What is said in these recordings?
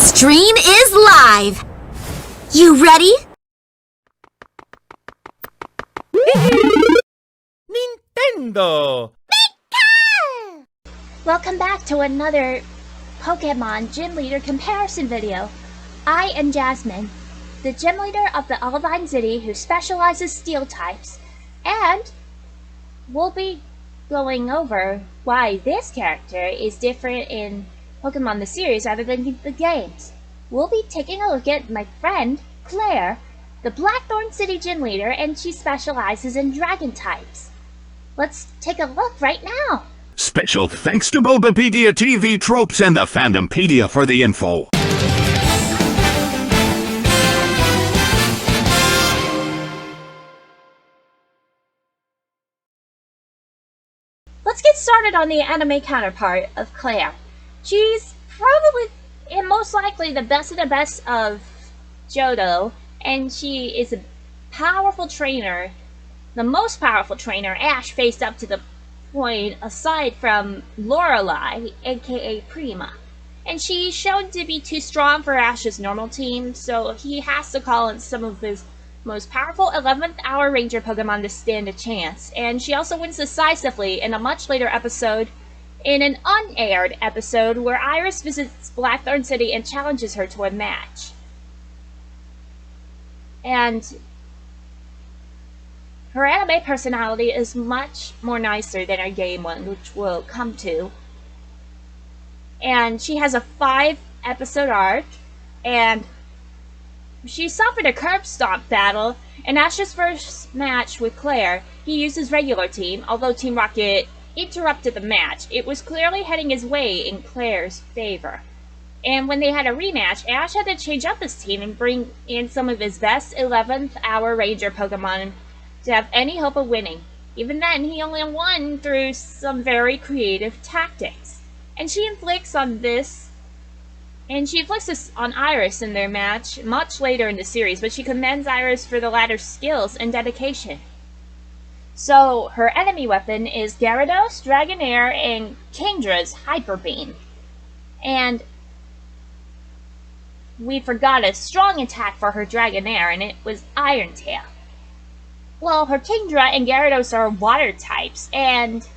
Stream is live! You ready? Nintendo! Welcome back to another Pokémon Gym Leader comparison video. I am Jasmine, the Gym Leader of the Olivine City who specializes Steel types, and we'll be going over why this character is different in Pokémon the series rather than the games. We'll be taking a look at my friend, Claire, the Blackthorn City Gym Leader, and she specializes in Dragon types. Let's take a look right now. Special thanks to Bulbapedia TV Tropes and the Fandompedia for the info. Let's get started on the anime counterpart of Claire. She's probably and most likely the best of the best of Johto, and she is a powerful trainer, the most powerful trainer Ash faced up to the point aside from Lorelei, aka Prima. And she's shown to be too strong for Ash's normal team, so he has to call in some of his most powerful 11th hour Ranger Pokemon to stand a chance. And she also wins decisively in a much later episode, in an unaired episode where Iris visits Blackthorn City and challenges her to a match. And her anime personality is much more nicer than her game one, which we'll come to. And she has a 5-episode arc, and she suffered a curb stomp battle. In Ash's first match with Claire, he used his regular team, although Team Rocket interrupted the match. It was clearly heading his way in Claire's favor. And when they had a rematch, Ash had to change up his team and bring in some of his best 11th hour Ranger Pokemon to have any hope of winning. Even then, he only won through some very creative tactics. And she inflicts this on Iris in their match much later in the series, but she commends Iris for the latter's skills and dedication. So, her enemy weapon is Gyarados, Dragonair, and Kingdra's Hyper Beam. And we forgot a strong attack for her Dragonair, and it was Iron Tail. Well, her Kingdra and Gyarados are water types, and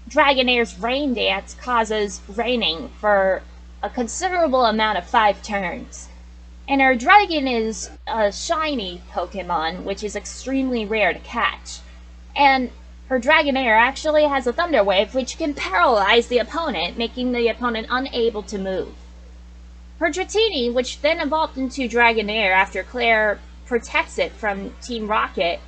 Dragonair's Rain Dance causes raining for a considerable amount of 5 turns. And her Dragon is a shiny Pokemon, which is extremely rare to catch. And her Dragonair actually has a Thunder Wave, which can paralyze the opponent, making the opponent unable to move. Her Dratini, which then evolved into Dragonair after Claire protects it from Team Rocket.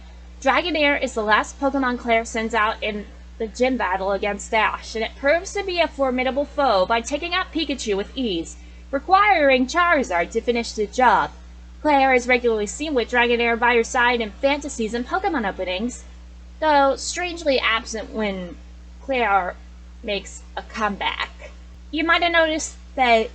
Dragonair is the last Pokemon Claire sends out in the gym battle against Ash, and it proves to be a formidable foe by taking out Pikachu with ease, requiring Charizard to finish the job. Claire is regularly seen with Dragonair by her side in fantasies and Pokemon openings, though strangely absent when Claire makes a comeback. You might have noticed that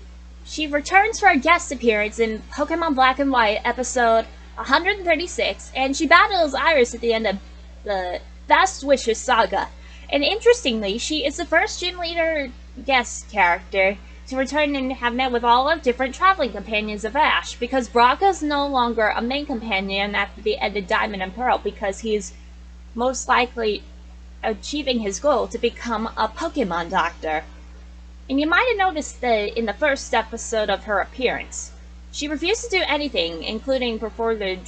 she returns for a guest appearance in Pokemon Black and White episode 136, and she battles Iris at the end of the Best Wishes saga. And interestingly, she is the first Gym Leader guest character to return and have met with all of different traveling companions of Ash, because Braca's no longer a main companion after the end of Diamond and Pearl, because he's most likely achieving his goal to become a Pokemon doctor. And you might have noticed that in the first episode of her appearance, she refused to do anything, including perform the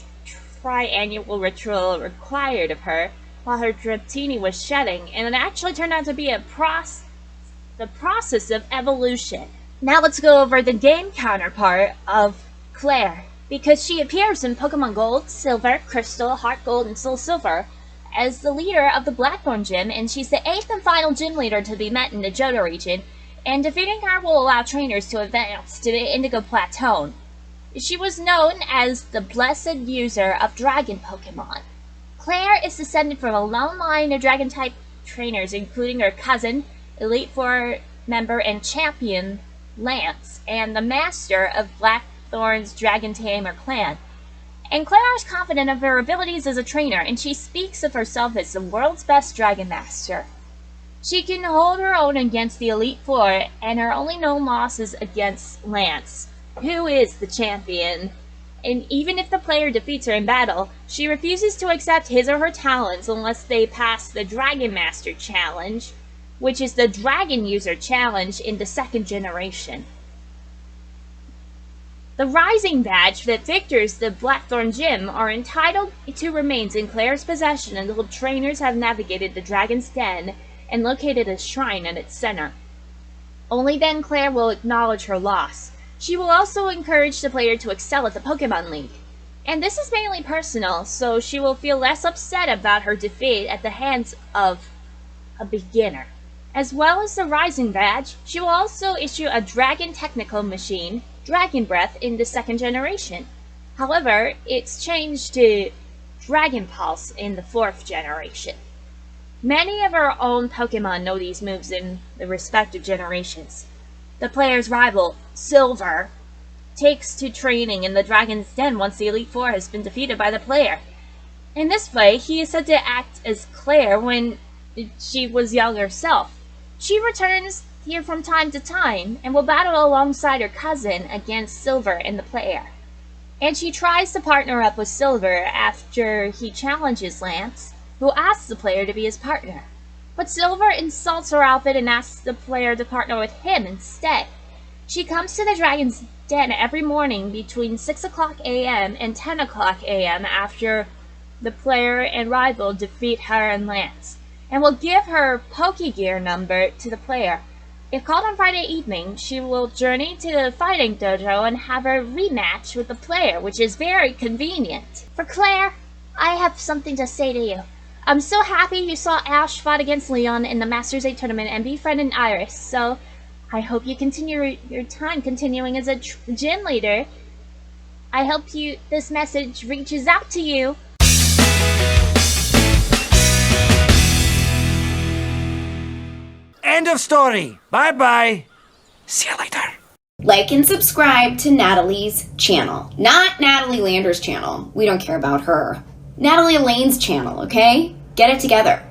triannual ritual required of her, while her Dratini was shedding, and it actually turned out to be the process of evolution. Now let's go over the game counterpart of Claire, because she appears in Pokemon Gold, Silver, Crystal, Heart Gold, and Soul Silver as the leader of the Blackthorn Gym, and she's the 8th and final gym leader to be met in the Johto region, and defeating her will allow trainers to advance to the Indigo Plateau. She was known as the Blessed User of Dragon Pokemon. Claire is descended from a long line of Dragon-type trainers, including her cousin, Elite Four member and champion Lance, and the master of Blackthorn's Dragon Tamer clan. And Claire is confident of her abilities as a trainer, and she speaks of herself as the world's best Dragon Master. She can hold her own against the Elite Four, and her only known loss is against Lance. who is the champion. And even if the player defeats her in battle, she refuses to accept his or her talents unless they pass the Dragon Master Challenge, which is the Dragon User Challenge in the 2nd generation. The Rising Badge that victors the Blackthorn Gym are entitled to remains in Clair's possession until trainers have navigated the Dragon's Den and located a shrine at its center. Only then Clair will acknowledge her loss. She will also encourage the player to excel at the Pokémon League. And this is mainly personal, so she will feel less upset about her defeat at the hands of a beginner. As well as the Rising Badge, she will also issue a Dragon Technical Machine, Dragon Breath, in the 2nd generation. However, it's changed to Dragon Pulse in the 4th generation. Many of our own Pokemon know these moves in the respective generations. The player's rival, Silver, takes to training in the Dragon's Den once the Elite Four has been defeated by the player. In this way, he is said to act as Clair when she was young herself. She returns here from time to time and will battle alongside her cousin against Silver and the player. And she tries to partner up with Silver after he challenges Lance, who asks the player to be his partner. But Silver insults her outfit and asks the player to partner with him instead. She comes to the Dragon's Den every morning between 6 o'clock a.m. and 10 o'clock a.m. after the player and rival defeat her and Lance, and will give her Pokegear number to the player. If called on Friday evening, she will journey to the fighting dojo and have a rematch with the player, which is very convenient. For Clair, I have something to say to you. I'm so happy you saw Ash fought against Leon in the Masters 8 tournament and befriended Iris, so I hope you continue your time continuing as a gym leader. I hope this message reaches out to you. End of story. Bye-bye. See you later. Like and subscribe to Natalie's channel. Not Natalie Lander's channel. We don't care about her. Natalie Elaine's channel, okay? Get it together.